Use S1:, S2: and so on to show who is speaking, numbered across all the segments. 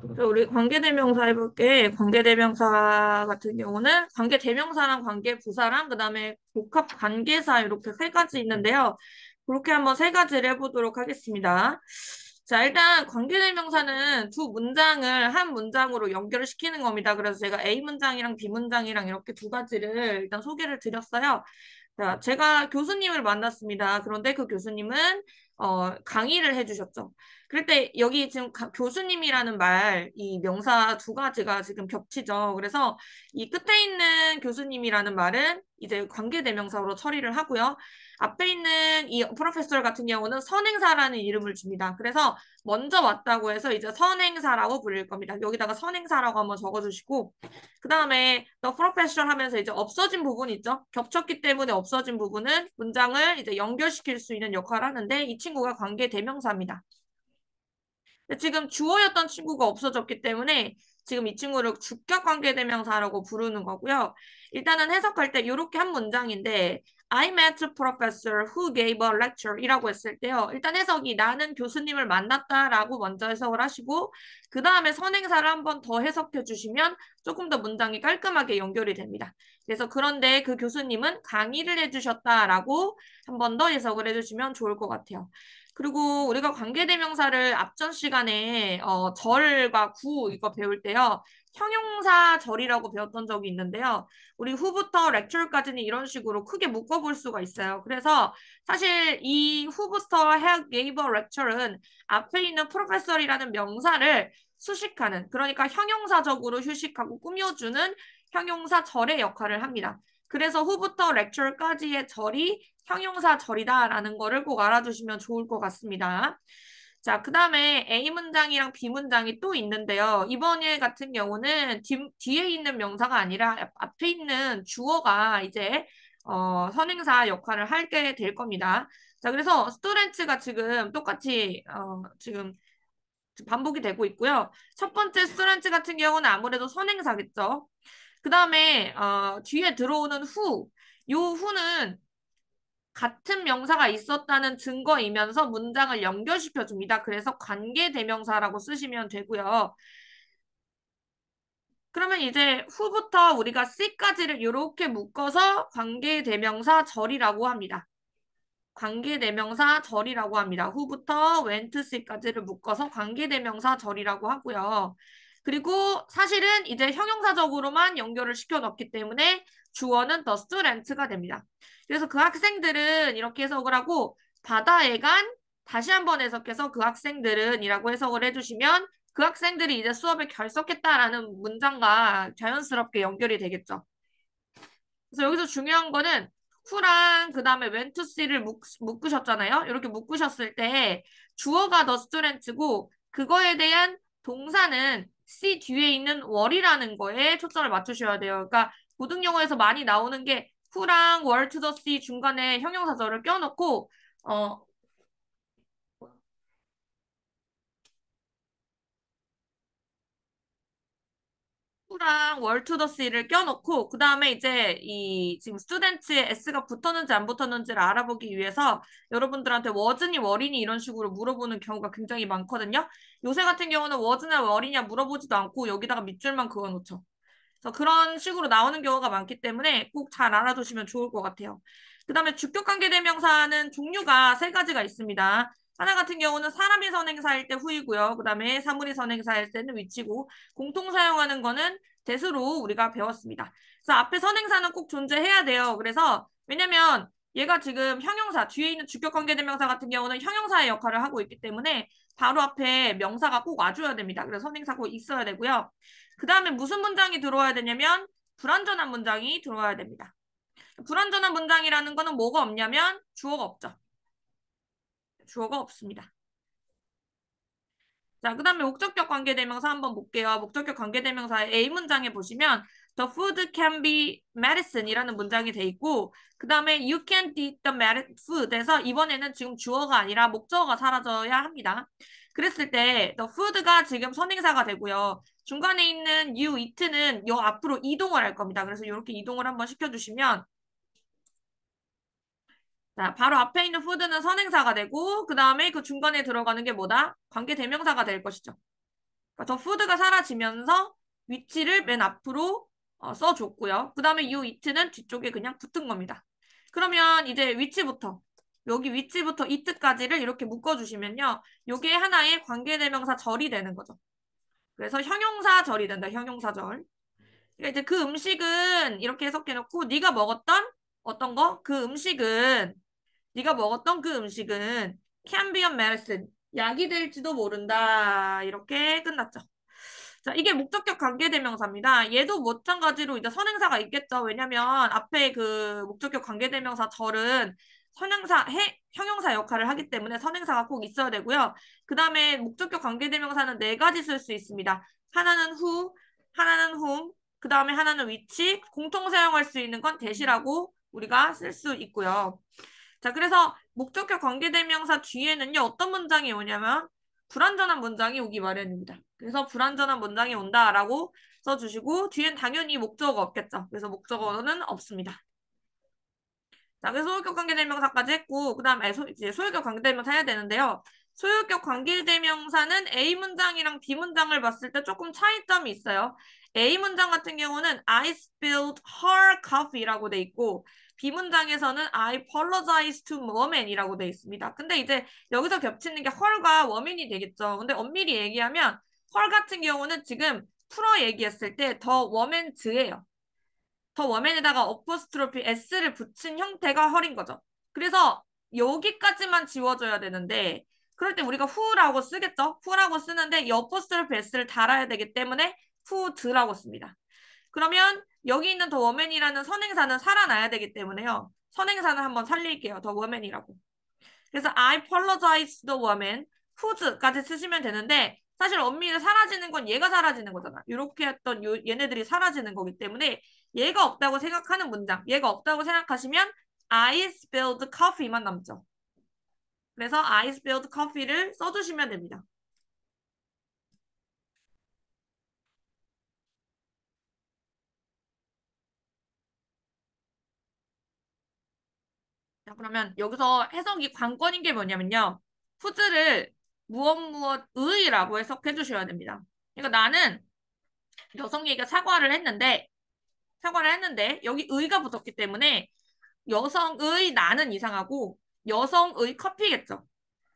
S1: 그래서 우리 관계대명사 해볼게. 관계대명사 같은 경우는 관계대명사랑 관계부사랑 그다음에 복합 관계사 이렇게 세 가지 있는데요. 그렇게 한번 세 가지를 해보도록 하겠습니다. 자, 일단 관계대명사는 두 문장을 한 문장으로 연결을 시키는 겁니다. 그래서 제가 A 문장이랑 B 문장이랑 이렇게 두 가지를 일단 소개를 드렸어요. 자, 제가 교수님을 만났습니다. 그런데 그 교수님은 강의를 해주셨죠. 그럴 때 여기 지금 교수님이라는 말, 이 명사 두 가지가 지금 겹치죠. 그래서 이 끝에 있는 교수님이라는 말은 이제 관계대명사로 처리를 하고요. 앞에 있는 이 프로페서 같은 경우는 선행사라는 이름을 줍니다. 그래서 먼저 왔다고 해서 이제 선행사라고 부를 겁니다. 여기다가 선행사라고 한번 적어주시고 그 다음에 the professional 하면서 이제 없어진 부분 있죠. 겹쳤기 때문에 없어진 부분은 문장을 이제 연결시킬 수 있는 역할을 하는데 이 친구가 관계대명사입니다. 근데 지금 주어였던 친구가 없어졌기 때문에 지금 이 친구를 주격 관계대명사라고 부르는 거고요. 일단은 해석할 때 이렇게 한 문장인데 I met a professor who gave a lecture 이라고 했을 때요. 일단 해석이 나는 교수님을 만났다라고 먼저 해석을 하시고 그 다음에 선행사를 한 번 더 해석해 주시면 조금 더 문장이 깔끔하게 연결이 됩니다. 그래서 그런데 그 교수님은 강의를 해주셨다라고 한 번 더 해석을 해주시면 좋을 것 같아요. 그리고 우리가 관계대명사를 앞전 시간에 절과 구 이거 배울 때요. 형용사 절이라고 배웠던 적이 있는데요. 우리 후부터 lecture까지는 이런 식으로 크게 묶어볼 수가 있어요. 그래서 사실 이 후부터 have gave a lecture는 앞에 있는 professor이라는 명사를 수식하는 그러니까 형용사적으로 휴식하고 꾸며주는 형용사 절의 역할을 합니다. 그래서 후부터 lecture까지의 절이 형용사 절이다라는 거를 꼭 알아두시면 좋을 것 같습니다. 자, 그 다음에 A 문장이랑 B 문장이 또 있는데요. 이번에 같은 경우는 뒤에 있는 명사가 아니라 앞에 있는 주어가 이제 선행사 역할을 하게 될 겁니다. 자, 그래서 스튜던트가 지금 똑같이 지금 반복이 되고 있고요. 첫 번째 스튜던트 같은 경우는 아무래도 선행사겠죠. 그 다음에 뒤에 들어오는 후, 요 후는 같은 명사가 있었다는 증거이면서 문장을 연결시켜 줍니다. 그래서 관계대명사라고 쓰시면 되고요. 그러면 이제 후부터 우리가 C까지를 이렇게 묶어서 관계대명사 절이라고 합니다. 관계대명사 절이라고 합니다. 후부터 went to C까지를 묶어서 관계대명사 절이라고 하고요. 그리고 사실은 이제 형용사적으로만 연결을 시켜 넣기 때문에 주어는 the student가 됩니다. 그래서 그 학생들은 이렇게 해석을 하고 바다에 간 다시 한번 해석해서 그 학생들은 이라고 해석을 해주시면 그 학생들이 이제 수업에 결석했다라는 문장과 자연스럽게 연결이 되겠죠. 그래서 여기서 중요한 거는 who랑 그 다음에 went to see를 묶으셨잖아요. 이렇게 묶으셨을 때 주어가 the student고 그거에 대한 동사는 see 뒤에 있는 were이라는 거에 초점을 맞추셔야 돼요. 그러니까 고등영어에서 많이 나오는 게 who랑 were to the see 중간에 형용사절을 껴놓고 어 랑 월투더스를 껴놓고 그 다음에 이제 이 지금 스튜던트에 s가 붙었는지 안 붙었는지를 알아보기 위해서 여러분들한테 was니 were니 이런 식으로 물어보는 경우가 굉장히 많거든요. 요새 같은 경우는 was나 were냐 물어보지도 않고 여기다가 밑줄만 그어놓죠. 그래서 그런 식으로 나오는 경우가 많기 때문에 꼭 잘 알아두시면 좋을 것 같아요. 그 다음에 주격관계대명사는 종류가 세 가지가 있습니다. 하나 같은 경우는 사람이 선행사일 때 후이고요. 그 다음에 사물이 선행사일 때는 위치고 공통 사용하는 거는 대수로 우리가 배웠습니다. 그래서 앞에 선행사는 꼭 존재해야 돼요. 그래서 왜냐면 얘가 지금 형용사, 뒤에 있는 주격관계대명사 같은 경우는 형용사의 역할을 하고 있기 때문에 바로 앞에 명사가 꼭 와줘야 됩니다. 그래서 선행사 꼭 있어야 되고요. 그 다음에 무슨 문장이 들어와야 되냐면 불완전한 문장이 들어와야 됩니다. 불완전한 문장이라는 거는 뭐가 없냐면 주어가 없죠. 주어가 없습니다. 자, 그 다음에 목적격 관계대명사 한번 볼게요. 목적격 관계대명사의 A 문장에 보시면 The food can be medicine 이라는 문장이 돼 있고 그 다음에 You can eat the food 에서 이번에는 지금 주어가 아니라 목적어가 사라져야 합니다. 그랬을 때 The food가 지금 선행사가 되고요. 중간에 있는 you eat는 요 앞으로 이동을 할 겁니다. 그래서 이렇게 이동을 한번 시켜주시면 자, 바로 앞에 있는 food는 선행사가 되고 그 다음에 그 중간에 들어가는 게 뭐다? 관계대명사가 될 것이죠. 그러니까 더 푸드가 사라지면서 위치를 맨 앞으로 써줬고요. 그 다음에 이 it는 뒤쪽에 그냥 붙은 겁니다. 그러면 이제 위치부터 여기 위치부터 it까지를 이렇게 묶어주시면요. 이게 하나의 관계대명사 절이 되는 거죠. 그래서 형용사절이 된다. 형용사절. 그러니까 이제 그 음식은 이렇게 해석해놓고 네가 먹었던 어떤 거? 그 음식은 네가 먹었던 그 음식은 can be a medicine. 약이 될지도 모른다. 이렇게 끝났죠. 자, 이게 목적격 관계대명사입니다. 얘도 마찬가지로 이제 선행사가 있겠죠. 왜냐면 앞에 그 목적격 관계대명사 절은 형용사 역할을 하기 때문에 선행사가 꼭 있어야 되고요. 그 다음에 목적격 관계대명사는 네 가지 쓸 수 있습니다. 하나는 who, 하나는 whom, 그 다음에 하나는 which, 공통 사용할 수 있는 건 that이라고 우리가 쓸 수 있고요. 자, 그래서 목적격 관계대명사 뒤에는요, 어떤 문장이 오냐면, 불완전한 문장이 오기 마련입니다. 그래서 불완전한 문장이 온다라고 써주시고, 뒤엔 당연히 목적어 없겠죠. 그래서 목적어는 없습니다. 자, 그래서 소유격 관계대명사까지 했고, 그 다음에 이제 소유격 관계대명사 해야 되는데요. 소유격 관계대명사는 A 문장이랑 B 문장을 봤을 때 조금 차이점이 있어요. A 문장 같은 경우는 I spilled her coffee라고 돼 있고, B 문장에서는 I apologize to woman이라고 돼 있습니다. 근데 이제 여기서 겹치는 게 her가 woman이 되겠죠. 근데 엄밀히 얘기하면 her 같은 경우는 지금 풀어 얘기했을 때 더 woman즈예요. 더 워맨에다가 어퍼스트로피 s를 붙인 형태가 헐인 거죠. 그래서 여기까지만 지워줘야 되는데 그럴 때 우리가 who라고 쓰겠죠? who라고 쓰는데 이 어퍼스트로피 s를 달아야 되기 때문에 who드라고 씁니다. 그러면 여기 있는 더 워맨이라는 선행사는 살아나야 되기 때문에요. 선행사는 한번 살릴게요. 더 워맨이라고. 그래서 I apologize to the woman who's까지 쓰시면 되는데 사실 엄밀히 사라지는 건 얘가 사라지는 거잖아. 이렇게 했던 얘네들이 사라지는 거기 때문에 얘가 없다고 생각하는 문장, 얘가 없다고 생각하시면 I spilled coffee만 남죠. 그래서 I spilled coffee를 써주시면 됩니다. 자, 그러면 여기서 해석이 관건인 게 뭐냐면요. who's를 무엇의라고 해석해 주셔야 됩니다. 그러니까 나는 여성 얘기가 사과를 했는데 여기 의가 붙었기 때문에 여성의 나는 이상하고 여성의 커피겠죠.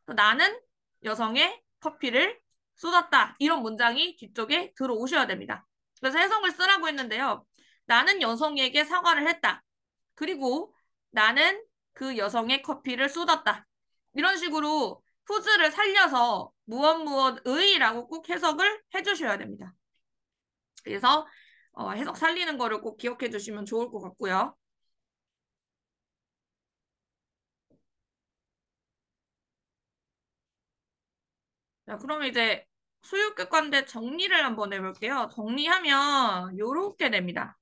S1: 나는 여성의 커피를 쏟았다. 이런 문장이 뒤쪽에 들어오셔야 됩니다. 그래서 해석을 쓰라고 했는데요. 나는 여성에게 사과를 했다. 그리고 나는 그 여성의 커피를 쏟았다. 이런 식으로 후즈를 살려서 무엇의라고 꼭 해석을 해주셔야 됩니다. 그래서 해석 살리는 거를 꼭 기억해 주시면 좋을 것 같고요. 자, 그러면 이제 소유격관대 정리를 한번 해볼게요. 정리하면 요렇게 됩니다.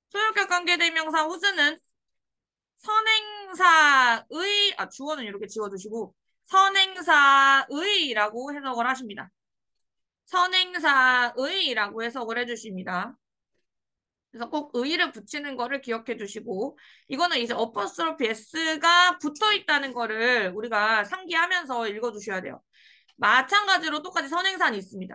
S1: 소유격 관계대명사 호스는 주어는 이렇게 지워주시고 선행사의라고 해석을 하십니다. 선행사의라고 해석을 해주십니다. 그래서 꼭 의를 붙이는 거를 기억해 주시고 이거는 이제 어퍼스트로피 s가 붙어 있다는 거를 우리가 상기하면서 읽어 주셔야 돼요. 마찬가지로 똑같이 선행사는 있습니다.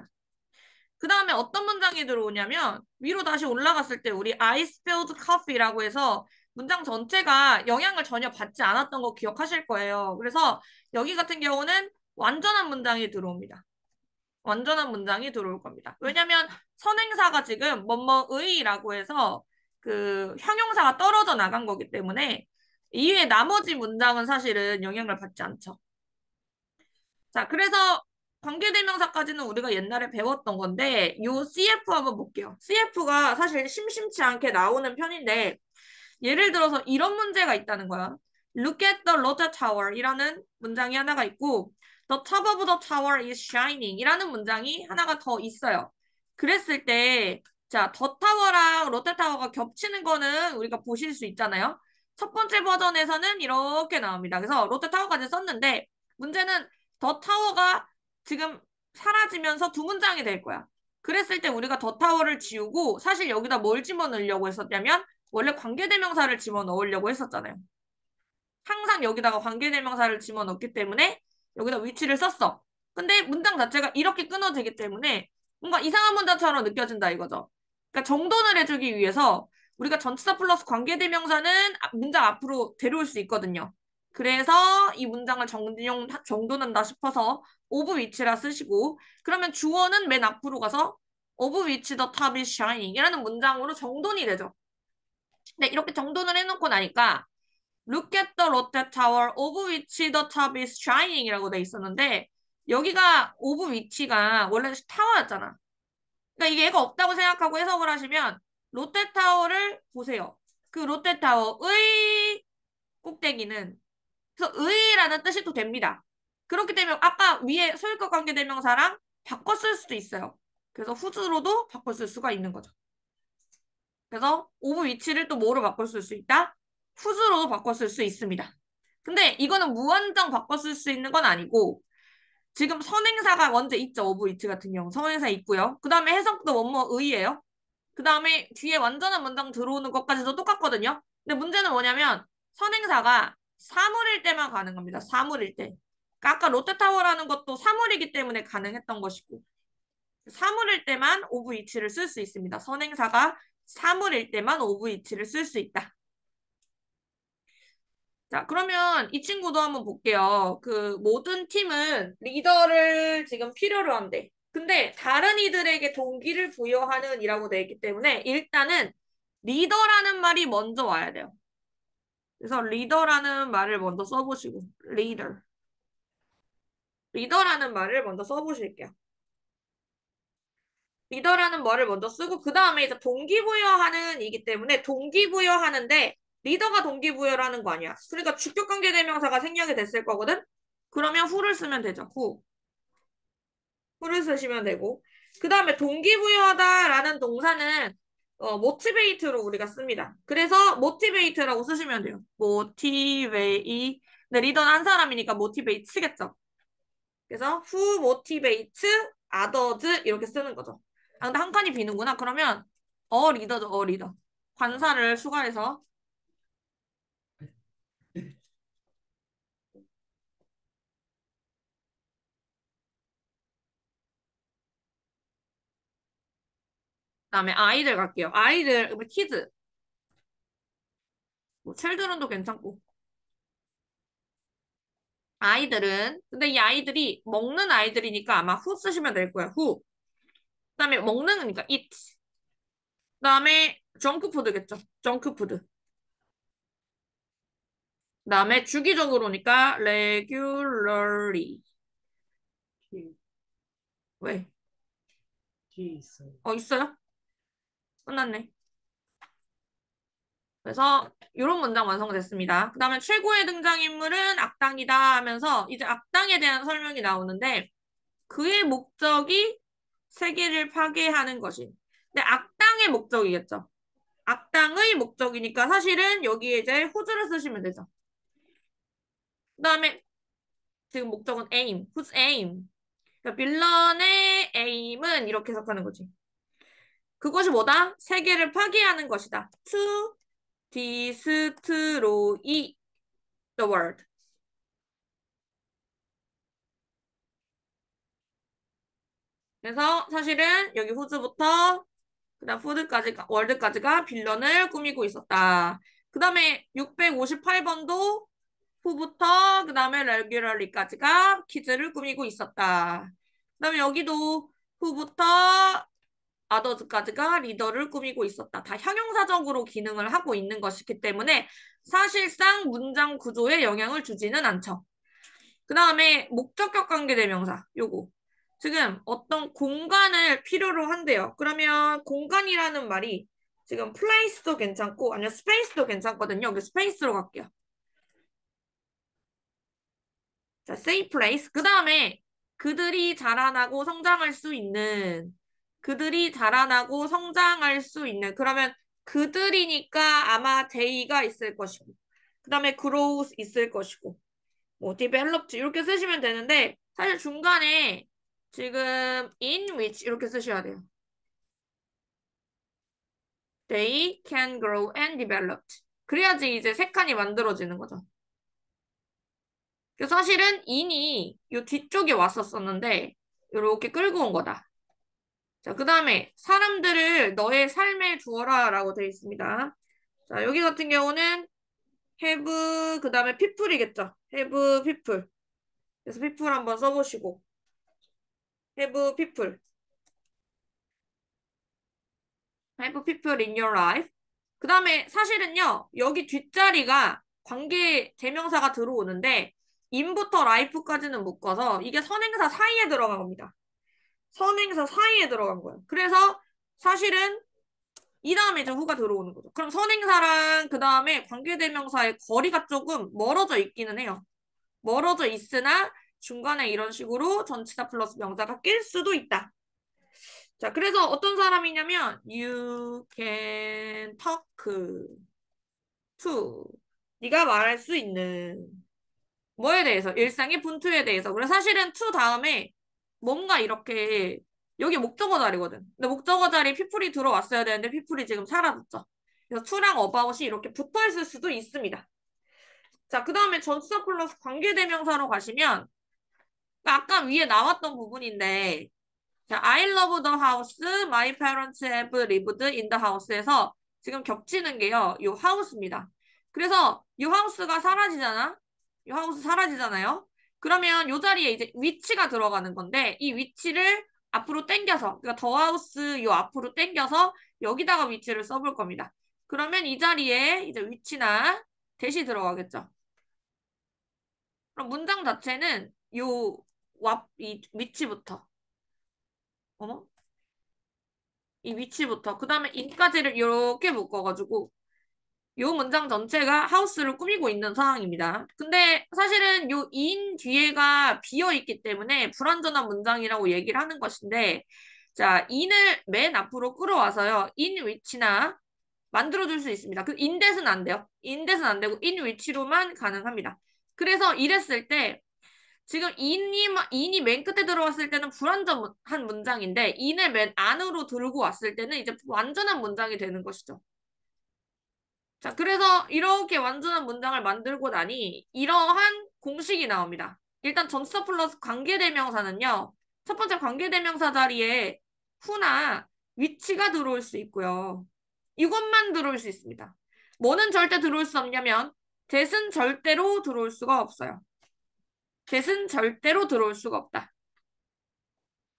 S1: 그 다음에 어떤 문장이 들어오냐면 위로 다시 올라갔을 때 우리 I spilled coffee라고 해서 문장 전체가 영향을 전혀 받지 않았던 거 기억하실 거예요. 그래서 여기 같은 경우는 완전한 문장이 들어옵니다. 완전한 문장이 들어올 겁니다. 왜냐면 선행사가 지금 뭐뭐의라고 해서 그 형용사가 떨어져 나간 거기 때문에 이외에 나머지 문장은 사실은 영향을 받지 않죠. 자, 그래서 관계대명사까지는 우리가 옛날에 배웠던 건데 요 CF 한번 볼게요. CF가 사실 심심치 않게 나오는 편인데 예를 들어서 이런 문제가 있다는 거야. Look at the Lotte Tower 이라는 문장이 하나가 있고 The top of the tower is shining 이라는 문장이 하나가 더 있어요. 그랬을 때 자, 더 타워랑 롯데 타워가 겹치는 거는 우리가 보실 수 있잖아요. 첫 번째 버전에서는 이렇게 나옵니다. 그래서 롯데 타워까지 썼는데 문제는 더 타워가 지금 사라지면서 두 문장이 될 거야. 그랬을 때 우리가 더 타워를 지우고 사실 여기다 뭘 집어넣으려고 했었냐면 원래 관계대명사를 집어넣으려고 했었잖아요. 항상 여기다가 관계대명사를 집어넣기 때문에 여기다 위치를 썼어. 근데 문장 자체가 이렇게 끊어지기 때문에 뭔가 이상한 문장처럼 느껴진다 이거죠. 그러니까 정돈을 해주기 위해서 우리가 전치사 플러스 관계대명사는 문장 앞으로 데려올 수 있거든요. 그래서 이 문장을 정돈한다 싶어서 of which라 쓰시고 그러면 주어는 맨 앞으로 가서 of which the top is shining 이라는 문장으로 정돈이 되죠. 근데 이렇게 정돈을 해놓고 나니까 Look at the Lotte Tower of which the top is shining 이라고 돼 있었는데 여기가 of which가 원래 타워였잖아. 그러니까 이게 얘가 없다고 생각하고 해석을 하시면 롯데타워를 보세요. 그 롯데타워의 꼭대기는 그래서 의라는 뜻이 또 됩니다. 그렇기 때문에 아까 위에 소유격 관계대명사랑 바꿔 쓸 수도 있어요. 그래서 후즈로도 바꿔 쓸 수가 있는 거죠. 그래서 오브 위치를 또 뭐로 바꿔 쓸 수 있다? 후즈로도 바꿔 쓸 수 있습니다. 근데 이거는 무한정 바꿔 쓸 수 있는 건 아니고 지금 선행사가 먼저 있죠. 오브 위치 같은 경우 선행사 있고요. 그 다음에 해석도 뭐뭐 의예요. 그 다음에 뒤에 완전한 문장 들어오는 것까지도 똑같거든요. 근데 문제는 뭐냐면 선행사가 사물일 때만 가능합니다. 사물일 때. 그러니까 아까 롯데타워라는 것도 사물이기 때문에 가능했던 것이고 사물일 때만 오브 이치를 쓸 수 있습니다. 선행사가 사물일 때만 오브 이치를 쓸 수 있다. 자, 그러면 이 친구도 한번 볼게요. 그 모든 팀은 리더를 지금 필요로 한대. 근데 다른 이들에게 동기를 부여하는 이라고 되어 있기 때문에 일단은 리더라는 말이 먼저 와야 돼요. 그래서 리더라는 말을 먼저 써보시고 리더. 리더라는 말을 먼저 써보실게요. 리더라는 말을 먼저 쓰고 그 다음에 이제 동기부여하는 이기 때문에 동기부여하는데 리더가 동기부여라는 거 아니야. 그러니까 주격관계대명사가 생략이 됐을 거거든. 그러면 who를 쓰면 되죠. who를 쓰시면 되고 그 다음에 동기부여하다라는 동사는 motivate로 우리가 씁니다. 그래서 motivate라고 쓰시면 돼요. motivate. 근데 리더는 한 사람이니까 motivate 쓰겠죠. 그래서 who motivates others 이렇게 쓰는 거죠. 아, 근데 한 칸이 비는구나. 그러면 리더죠. 리더. 관사를 추가해서 그다음에 아이들 갈게요. 아이들, 우리 키즈. 뭐 첼드런도 괜찮고. 아이들은 근데 이 아이들이 먹는 아이들이니까 아마 who 쓰시면 될 거야. who. 그다음에 먹는 거니까 eat. 그다음에 정크푸드겠죠. 정크푸드. 그다음에 주기적으로니까 regularly.
S2: 티,
S1: 왜?
S2: 티 있어요.
S1: 있어요? 끝났네. 그래서 이런 문장 완성됐습니다. 그 다음에 최고의 등장인물은 악당이다 하면서 이제 악당에 대한 설명이 나오는데 그의 목적이 세계를 파괴하는 것이. 근데 악당의 목적이겠죠. 악당의 목적이니까 사실은 여기에 이제 호주를 쓰시면 되죠. 그 다음에 지금 목적은 aim. whose aim? 그러니까 빌런의 aim은 이렇게 해석하는 거지. 그것이 뭐다? 세계를 파괴하는 것이다. To destroy the world. 그래서 사실은 여기 후즈부터 그다음 푸드까지가 월드까지가 빌런을 꾸미고 있었다. 그다음에 658번도 후부터 그다음에 레귤러리까지가 키즈를 꾸미고 있었다. 그다음에 여기도 후부터 아더즈까지가 리더를 꾸미고 있었다. 다 형용사적으로 기능을 하고 있는 것이기 때문에 사실상 문장 구조에 영향을 주지는 않죠. 그 다음에 목적격 관계대명사 요거 지금 어떤 공간을 필요로 한대요. 그러면 공간이라는 말이 지금 place도 괜찮고 아니면 space도 괜찮거든요. 여기 space로 갈게요. 자, say place. 그 다음에 그들이 자라나고 성장할 수 있는 그들이 자라나고 성장할 수 있는 그러면 그들이니까 아마 they가 있을 것이고 그 다음에 grow 있을 것이고 뭐 developed 이렇게 쓰시면 되는데 사실 중간에 지금 in which 이렇게 쓰셔야 돼요. They can grow and develop. 그래야지 이제 세 칸이 만들어지는 거죠. 그래서 사실은 인이 요 뒤쪽에 왔었었는데 이렇게 끌고 온 거다. 자, 그 다음에 사람들을 너의 삶에 두어라 라고 되어 있습니다. 자, 여기 같은 경우는 have 그 다음에 people이겠죠. have people. 그래서 people 한번 써보시고 have people. have people in your life. 그 다음에 사실은요, 여기 뒷자리가 관계 대명사가 들어오는데 in부터 life까지는 묶어서 이게 선행사 사이에 들어간 겁니다. 선행사 사이에 들어간 거예요. 그래서 사실은 이 다음에 이제 후가 들어오는 거죠. 그럼 선행사랑 그 다음에 관계대명사의 거리가 조금 멀어져 있기는 해요. 멀어져 있으나 중간에 이런 식으로 전치사 플러스 명사가 낄 수도 있다. 자, 그래서 어떤 사람이냐면 you can talk to 네가 말할 수 있는 뭐에 대해서? 일상의 분투에 대해서. 그래서 사실은 to 다음에 뭔가 이렇게 여기 목적어 자리거든. 근데 목적어 자리에 people이 들어왔어야 되는데 people이 지금 사라졌죠. 그래서 to랑 about이 이렇게 붙어 있을 수도 있습니다. 자, 그 다음에 전치사 플러스 관계대명사로 가시면 아까 위에 나왔던 부분인데 자, I love the house. My parents have lived in the house에서 지금 겹치는 게요. 요 house입니다. 그래서 요 house가 사라지잖아. 요 house 사라지잖아요. 그러면 요 자리에 이제 위치가 들어가는 건데 이 위치를 앞으로 당겨서 그러니까 the house 요 앞으로 당겨서 여기다가 위치를 써볼 겁니다. 그러면 이 자리에 이제 위치나 대시 들어가겠죠. 그럼 문장 자체는 이 위치부터 어머? 이 위치부터 그 다음에 인까지를 이렇게 묶어가지고 요 문장 전체가 하우스를 꾸미고 있는 상황입니다. 근데 사실은 요 인 뒤에가 비어있기 때문에 불완전한 문장이라고 얘기를 하는 것인데 자, 인을 맨 앞으로 끌어와서요. 인 위치나 만들어줄 수 있습니다. 그 인댓은 안 돼요. 인댓은 안 되고 인 위치로만 가능합니다. 그래서 이랬을 때 지금 인이 맨 끝에 들어왔을 때는 불완전한 문장인데 인을 맨 안으로 들고 왔을 때는 이제 완전한 문장이 되는 것이죠. 자, 그래서 이렇게 완전한 문장을 만들고 나니 이러한 공식이 나옵니다. 일단 전치사 플러스 관계대명사는요. 첫 번째 관계대명사 자리에 후나 위치가 들어올 수 있고요. 이것만 들어올 수 있습니다. 뭐는 절대 들어올 수 없냐면 that은 절대로 들어올 수가 없어요. that은 절대로 들어올 수가 없다.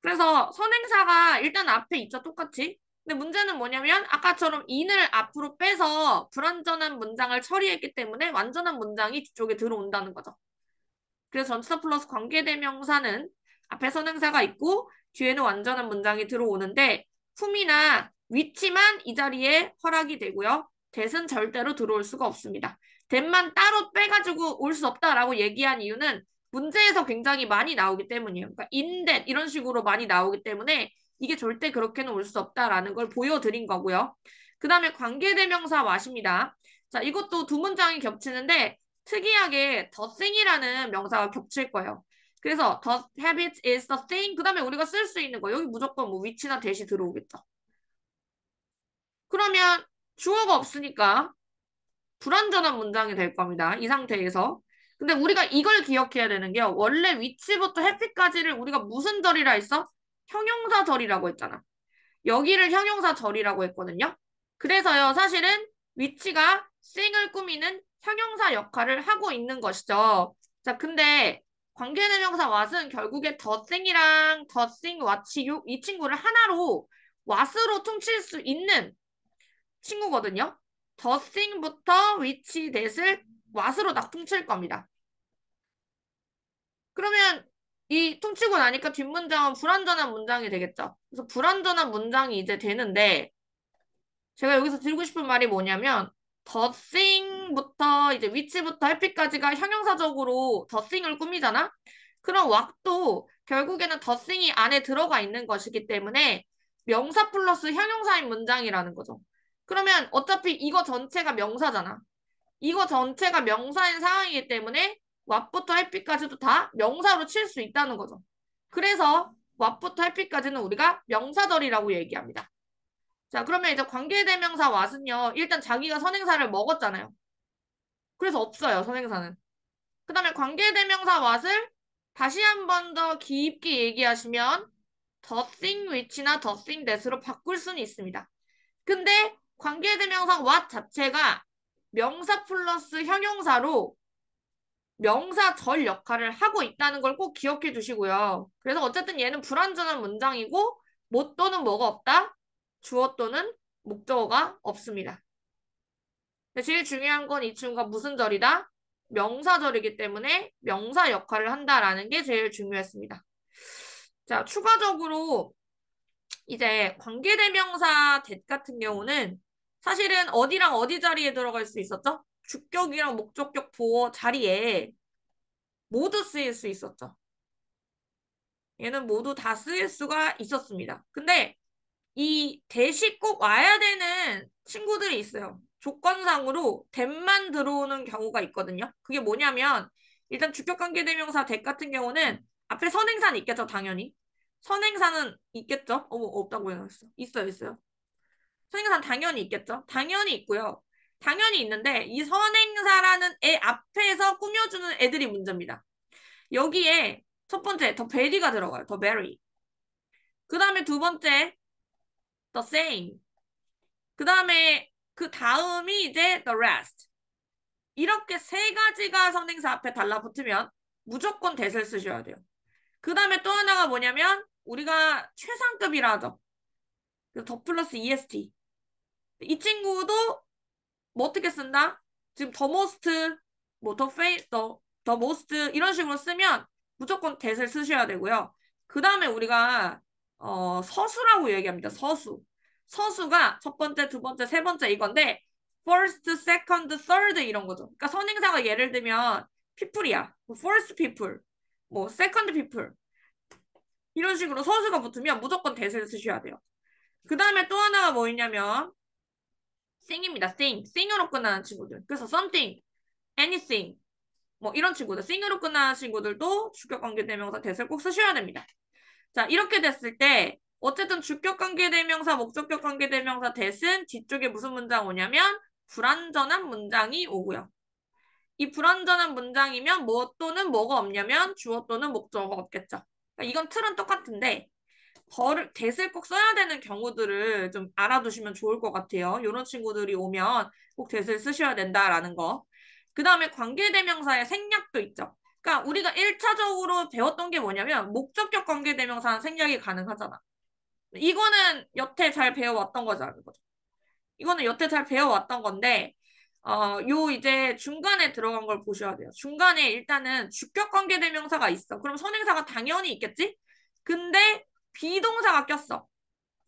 S1: 그래서 선행사가 일단 앞에 있죠, 똑같이. 근데 문제는 뭐냐면 아까처럼 in을 앞으로 빼서 불완전한 문장을 처리했기 때문에 완전한 문장이 뒤쪽에 들어온다는 거죠. 그래서 전치사 플러스 관계대명사는 앞에 선행사가 있고 뒤에는 완전한 문장이 들어오는데 품이나 위치만 이 자리에 허락이 되고요. that은 절대로 들어올 수가 없습니다. that만 따로 빼가지고 올 수 없다라고 얘기한 이유는 문제에서 굉장히 많이 나오기 때문이에요. 그러니까 in that 이런 식으로 많이 나오기 때문에 이게 절대 그렇게는 올 수 없다라는 걸 보여드린 거고요. 그 다음에 관계대명사 what입니다. 자, 이것도 두 문장이 겹치는데 특이하게 the thing이라는 명사가 겹칠 거예요. 그래서 the habit is the thing. 그 다음에 우리가 쓸 수 있는 거 여기 무조건 뭐 위치나 대시 들어오겠죠. 그러면 주어가 없으니까 불완전한 문장이 될 겁니다. 이 상태에서. 근데 우리가 이걸 기억해야 되는 게요. 원래 위치부터 happy까지를 우리가 무슨 절이라 했어? 형용사 절이라고 했잖아. 여기를 형용사 절이라고 했거든요. 그래서요, 사실은 위치가 thing을 꾸미는 형용사 역할을 하고 있는 것이죠. 자, 근데 관계대명사 what은 결국에 the thing이랑 the thing, what, 이 친구를 하나로 what으로 퉁칠 수 있는 친구거든요. the thing부터 which, that을 what으로 딱 퉁칠 겁니다. 그러면 이 퉁치고 나니까 뒷문장은 불완전한 문장이 되겠죠. 그래서 불완전한 문장이 이제 되는데 제가 여기서 드리고 싶은 말이 뭐냐면 the thing부터 이제 which부터 happy까지가 형용사적으로 the thing을 꾸미잖아. 그럼 what도 결국에는 the thing이 안에 들어가 있는 것이기 때문에 명사 플러스 형용사인 문장이라는 거죠. 그러면 어차피 이거 전체가 명사잖아. 이거 전체가 명사인 상황이기 때문에 what부터 happy까지도 다 명사로 칠 수 있다는 거죠. 그래서 what부터 happy까지는 우리가 명사절이라고 얘기합니다. 자, 그러면 이제 관계대명사 what은요. 일단 자기가 선행사를 먹었잖아요. 그래서 없어요, 선행사는. 그 다음에 관계대명사 what을 다시 한 번 더 깊게 얘기하시면 the thing which나 the thing that으로 바꿀 수는 있습니다. 근데 관계대명사 what 자체가 명사 플러스 형용사로 명사절 역할을 하고 있다는 걸 꼭 기억해 주시고요. 그래서 어쨌든 얘는 불완전한 문장이고 뭐 또는 뭐가 없다? 주어 또는 목적어가 없습니다. 근데 제일 중요한 건 이 친구가 무슨 절이다? 명사절이기 때문에 명사 역할을 한다라는 게 제일 중요했습니다. 자, 추가적으로 이제 관계대명사 that 같은 경우는 사실은 어디랑 어디 자리에 들어갈 수 있었죠? 주격이랑 목적격 보어 자리에 모두 쓰일 수 있었죠. 얘는 모두 다 쓰일 수가 있었습니다. 근데 이 대시 꼭 와야 되는 친구들이 있어요. 조건상으로 that만 들어오는 경우가 있거든요. 그게 뭐냐면 일단 주격관계대명사 that 같은 경우는 앞에 선행사는 있겠죠, 당연히. 선행사는 있겠죠? 어머, 없다고 해놨어. 있어요, 있어요. 선행사는 당연히 있겠죠? 당연히 있고요. 당연히 있는데 이 선행사라는 애 앞에서 꾸며주는 애들이 문제입니다. 여기에 첫 번째 더 베리가 들어가요. 더 베리. 그 다음에 두 번째 the same. 그 다음이 이제 the rest. 이렇게 세 가지가 선행사 앞에 달라붙으면 무조건 that을 쓰셔야 돼요. 그 다음에 또 하나가 뭐냐면 우리가 최상급이라 하죠. 더 플러스 est. 이 친구도 뭐 어떻게 쓴다? 지금 the most, 뭐 the most 이런 식으로 쓰면 무조건 that을 쓰셔야 되고요. 그 다음에 우리가 서수라고 얘기합니다. 서수. 서수가 첫 번째, 두 번째, 세 번째 이건데 first, second, third 이런 거죠. 그러니까 선행사가 예를 들면 people이야. 뭐 first people, 뭐 second people 이런 식으로 서수가 붙으면 무조건 that을 쓰셔야 돼요. 그 다음에 또 하나가 뭐 있냐면 thing입니다. thing으로 끝나는 친구들. 그래서 something, anything 뭐 이런 친구들, thing으로 끝나는 친구들도 주격관계대명사 that을 꼭 쓰셔야 됩니다. 자, 이렇게 됐을 때 어쨌든 주격관계대명사, 목적격관계대명사 that은 뒤쪽에 무슨 문장 오냐면 불완전한 문장이 오고요. 이 불완전한 문장이면 뭐 또는 뭐가 없냐면 주어 또는 목적어가 없겠죠. 그러니까 이건 틀은 똑같은데 that을 꼭 써야 되는 경우들을 좀 알아두시면 좋을 것 같아요. 이런 친구들이 오면 꼭 that을 쓰셔야 된다라는 거. 그 다음에 관계대명사의 생략도 있죠. 그러니까 우리가 1차적으로 배웠던 게 뭐냐면 목적격 관계대명사는 생략이 가능하잖아. 이거는 여태 잘 배워왔던 거잖아요. 이거는 여태 잘 배워왔던 건데 요 이제 중간에 들어간 걸 보셔야 돼요. 중간에 일단은 주격 관계대명사가 있어. 그럼 선행사가 당연히 있겠지? 근데 비동사가 꼈어.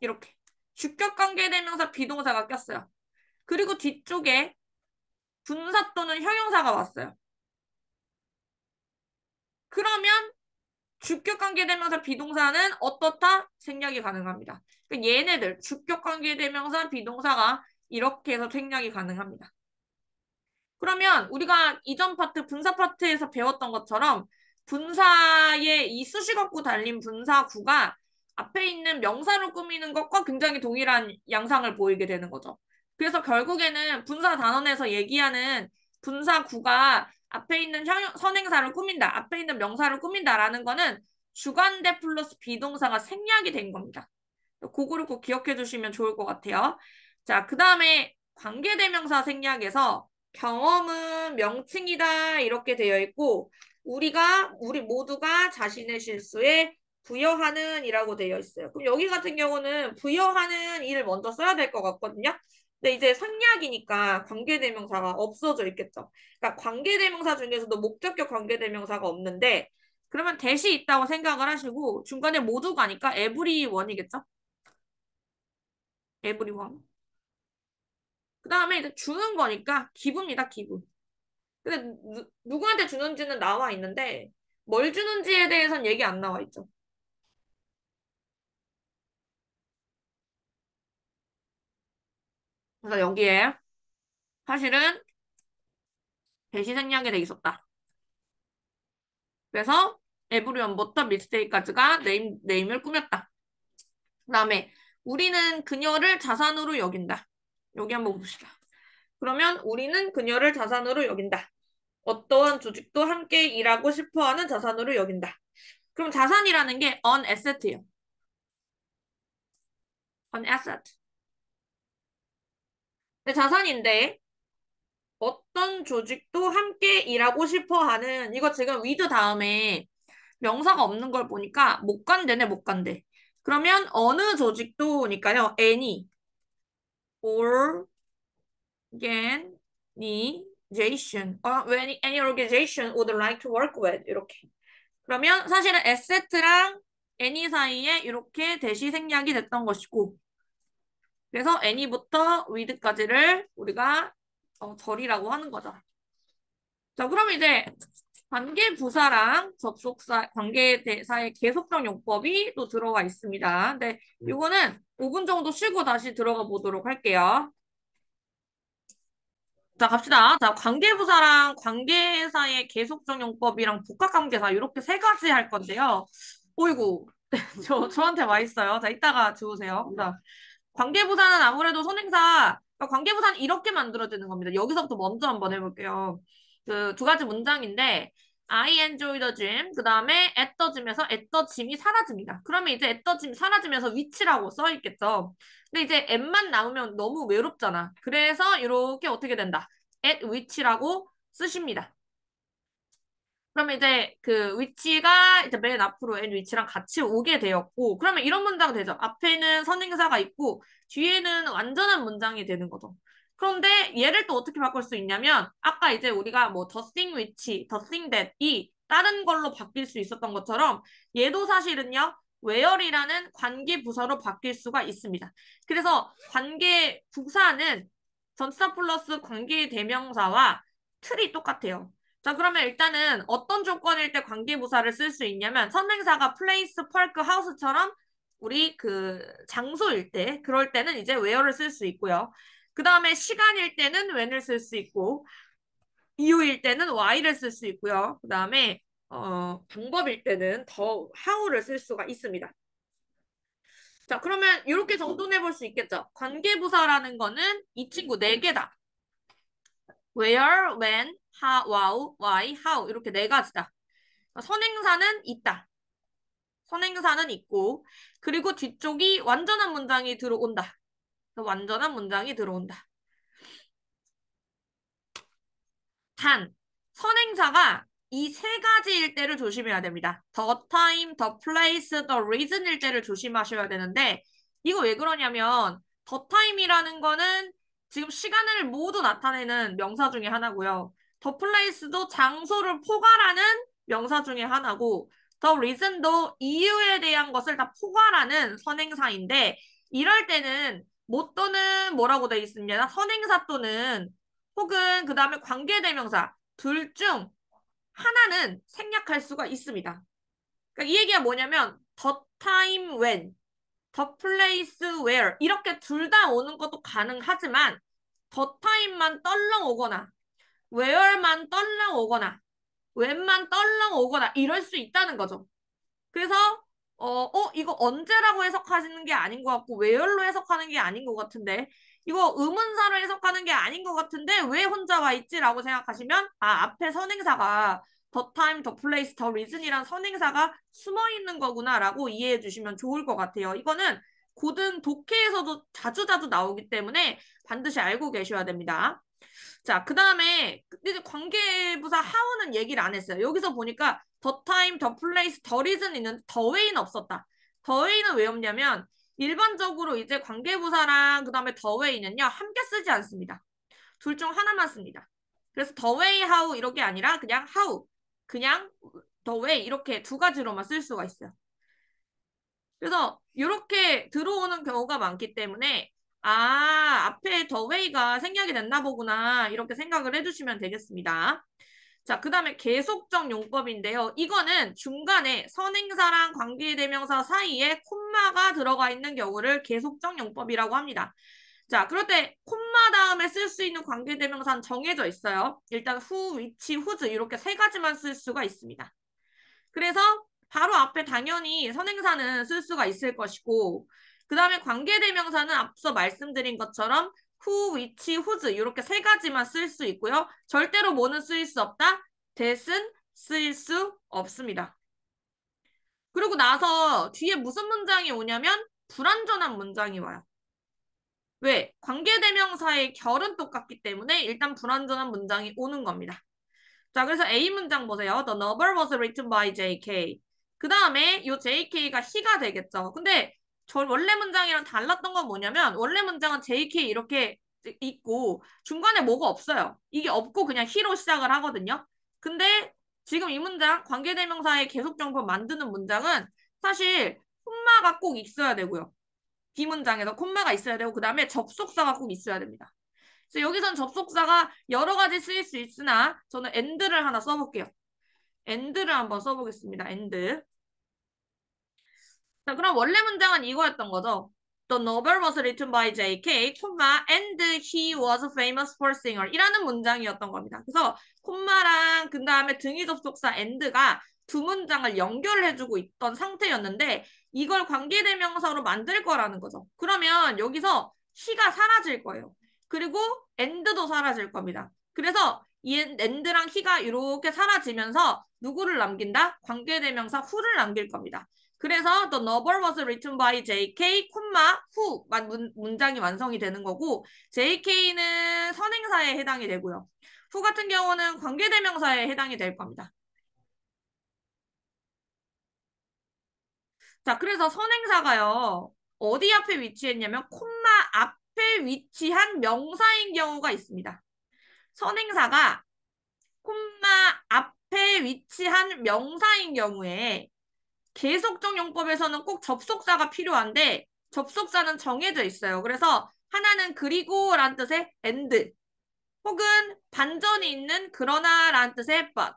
S1: 이렇게. 주격 관계대명사 비동사가 꼈어요. 그리고 뒤쪽에 분사 또는 형용사가 왔어요. 그러면 주격관계대명사 비동사는 어떻다? 생략이 가능합니다. 그러니까 얘네들 주격관계대명사 비동사가 이렇게 해서 생략이 가능합니다. 그러면 우리가 이전 파트 분사 파트에서 배웠던 것처럼 분사의 이 수식어구 달린 분사구가 앞에 있는 명사로 꾸미는 것과 굉장히 동일한 양상을 보이게 되는 거죠. 그래서 결국에는 분사 단원에서 얘기하는 분사구가 앞에 있는 선행사를 꾸민다, 앞에 있는 명사를 꾸민다라는 거는 주관대 플러스 비동사가 생략이 된 겁니다. 그거를 꼭 기억해 주시면 좋을 것 같아요. 자, 그 다음에 관계대명사 생략에서 경험은 명칭이다 이렇게 되어 있고 우리 모두가 자신의 실수에 부여하는 이라고 되어 있어요. 그럼 여기 같은 경우는 부여하는 이를 먼저 써야 될 것 같거든요. 근데 이제 생략이니까 관계대명사가 없어져 있겠죠. 그러니까 관계대명사 중에서도 목적격 관계대명사가 없는데 그러면 대시 있다고 생각을 하시고 중간에 모두가니까 everyone이겠죠. everyone. 그 다음에 이제 주는 거니까 기부입니다, 기부. 근데 누구한테 주는지는 나와 있는데 뭘 주는지에 대해서는 얘기 안 나와 있죠. 그래서 여기에 사실은 대시 생략이 돼 있었다. 그래서 에브리원부터 밀스테이까지가 네임을 꾸몄다. 그 다음에 우리는 그녀를 자산으로 여긴다. 여기 한번 봅시다. 그러면 우리는 그녀를 자산으로 여긴다. 어떠한 조직도 함께 일하고 싶어하는 자산으로 여긴다. 그럼 자산이라는 게 an asset예요. an asset. 근데 자산인데 어떤 조직도 함께 일하고 싶어하는 이거 지금 with 다음에 명사가 없는 걸 보니까 못 간대네 못 간대. 그러면 어느 조직도니까요. any organization when any organization would like to work with 이렇게. 그러면 사실은 asset랑 any 사이에 이렇게 대시 생략이 됐던 것이고 그래서 any부터 with까지를 우리가 절이라고 하는 거죠. 자, 그럼 이제 관계부사랑 접속사, 관계대사의 계속적 용법이 또 들어가 있습니다. 근데 이거는 5분 정도 쉬고 다시 들어가 보도록 할게요. 자, 갑시다. 자, 관계부사랑 관계사의 계속적 용법이랑 복합관계사 이렇게 세 가지 할 건데요. 어이구, 저한테 와 있어요. 자, 이따가 주우세요. 자, 관계부사는 아무래도 선행사, 그러니까 관계부사는 이렇게 만들어지는 겁니다. 여기서부터 먼저 한번 해볼게요. 그 두 가지 문장인데, I enjoy the gym, 그 다음에 at the gym에서 at the gym이 사라집니다. 그러면 이제 at the gym 사라지면서 위치라고 써 있겠죠. 근데 이제 at만 나오면 너무 외롭잖아. 그래서 이렇게 어떻게 된다? at which라고 쓰십니다. 그러면 이제 그 위치가 이제 맨 앞으로 n 위치랑 같이 오게 되었고, 그러면 이런 문장 되죠. 앞에는 선행사가 있고, 뒤에는 완전한 문장이 되는 거죠. 그런데 얘를 또 어떻게 바꿀 수 있냐면, 아까 이제 우리가 뭐 the thing which, the thing that 이 다른 걸로 바뀔 수 있었던 것처럼, 얘도 사실은요, where이라는 관계 부사로 바뀔 수가 있습니다. 그래서 관계 부사는 전치사 플러스 관계 대명사와 틀이 똑같아요. 자, 그러면 일단은 어떤 조건일 때 관계부사를 쓸 수 있냐면 선행사가 place, park, house처럼 우리 그 장소일 때 그럴 때는 이제 where를 쓸 수 있고요. 그 다음에 시간일 때는 when을 쓸 수 있고 이유일 때는 why를 쓸 수 있고요. 그 다음에 방법일 때는 더 how를 쓸 수가 있습니다. 자, 그러면 이렇게 정돈해 볼 수 있겠죠. 관계부사라는 거는 이 친구 네 개다. where, when, how, why, how 이렇게 네 가지다. 선행사는 있다. 선행사는 있고 그리고 뒤쪽이 완전한 문장이 들어온다. 완전한 문장이 들어온다. 단, 선행사가 이 세 가지일 때를 조심해야 됩니다. The time, the place, the reason일 때를 조심하셔야 되는데 이거 왜 그러냐면 the time이라는 거는 지금 시간을 모두 나타내는 명사 중에 하나고요. The place도 장소를 포괄하는 명사 중에 하나고 The reason도 이유에 대한 것을 다 포괄하는 선행사인데 이럴 때는 못 또는 뭐라고 되어 있습니다. 선행사 또는 혹은 그 다음에 관계대명사 둘 중 하나는 생략할 수가 있습니다. 그러니까 이 얘기가 뭐냐면 the time when, the place where 이렇게 둘 다 오는 것도 가능하지만 the time만 떨렁 오거나 where만 떨렁 오거나 when만 떨렁 오거나 이럴 수 있다는 거죠. 그래서 이거 언제라고 해석하시는 게 아닌 것 같고 where로 해석하는 게 아닌 것 같은데 이거 의문사로 해석하는 게 아닌 것 같은데 왜 혼자 와 있지라고 생각하시면 앞에 선행사가 the time, the place, the reason이란 선행사가 숨어 있는 거구나라고 이해해 주시면 좋을 것 같아요. 이거는 고등 독해에서도 자주자주 나오기 때문에 반드시 알고 계셔야 됩니다. 자, 그 다음에 이제 관계부사 how는 얘기를 안 했어요. 여기서 보니까 the time, the place, the reason 있는 the way는 없었다. the way는 왜 없냐면 일반적으로 이제 관계부사랑 그 다음에 the way는요 함께 쓰지 않습니다. 둘 중 하나만 씁니다. 그래서 the way, how 이렇게 아니라 그냥 how, 그냥 the way 이렇게 두 가지로만 쓸 수가 있어요. 그래서 이렇게 들어오는 경우가 많기 때문에 앞에 the way가 생략이 됐나 보구나 이렇게 생각을 해주시면 되겠습니다. 자, 그 다음에 계속적 용법인데요. 이거는 중간에 선행사랑 관계대명사 사이에 콤마가 들어가 있는 경우를 계속적 용법이라고 합니다. 자, 그럴 때 콤마 다음에 쓸 수 있는 관계대명사는 정해져 있어요. 일단 who, which, whose 이렇게 세 가지만 쓸 수가 있습니다. 그래서 바로 앞에 당연히 선행사는 쓸 수가 있을 것이고 그 다음에 관계대명사는 앞서 말씀드린 것처럼 who, which, whose 이렇게 세 가지만 쓸 수 있고요. 절대로 뭐는 쓰일 수 없다? that은 쓰일 수 없습니다. 그리고 나서 뒤에 무슨 문장이 오냐면 불완전한 문장이 와요. 왜? 관계대명사의 결은 똑같기 때문에 일단 불완전한 문장이 오는 겁니다. 자, 그래서 A 문장 보세요. The novel was written by J.K. 그 다음에 이 J.K.가 he가 되겠죠. 근데 저 원래 문장이랑 달랐던 건 뭐냐면 원래 문장은 J.K. 이렇게 있고 중간에 뭐가 없어요. 이게 없고 그냥 he로 시작을 하거든요. 근데 지금 이 문장 관계대명사의 계속정보 만드는 문장은 사실 콤마가 꼭 있어야 되고요. 비문장에서 콤마가 있어야 되고 그 다음에 접속사가 꼭 있어야 됩니다. 그래서 여기선 접속사가 여러 가지 쓰일 수 있으나 저는 and를 하나 써볼게요. and를 한번 써보겠습니다. and. 자, 그럼 원래 문장은 이거였던 거죠. The novel was written by J.K., and he was famous for singer 이라는 문장이었던 겁니다. 그래서 콤마랑 그 다음에 등위 접속사 and가 두 문장을 연결해주고 있던 상태였는데 이걸 관계대명사로 만들 거라는 거죠. 그러면 여기서 he가 사라질 거예요. 그리고 and도 사라질 겁니다. 그래서 이 and랑 he가 이렇게 사라지면서 누구를 남긴다? 관계대명사 who를 남길 겁니다. 그래서 the novel was written by J.K., who 문장이 완성이 되는 거고 J.K.는 선행사에 해당이 되고요. who 같은 경우는 관계대명사에 해당이 될 겁니다. 자, 그래서 선행사가요. 어디 앞에 위치했냐면 콤마 앞에 위치한 명사인 경우가 있습니다. 선행사가 콤마 앞에 위치한 명사인 경우에 계속적 용법에서는 꼭 접속사가 필요한데 접속사는 정해져 있어요. 그래서 하나는 그리고라는 뜻의 and 혹은 반전이 있는 그러나라는 뜻의 but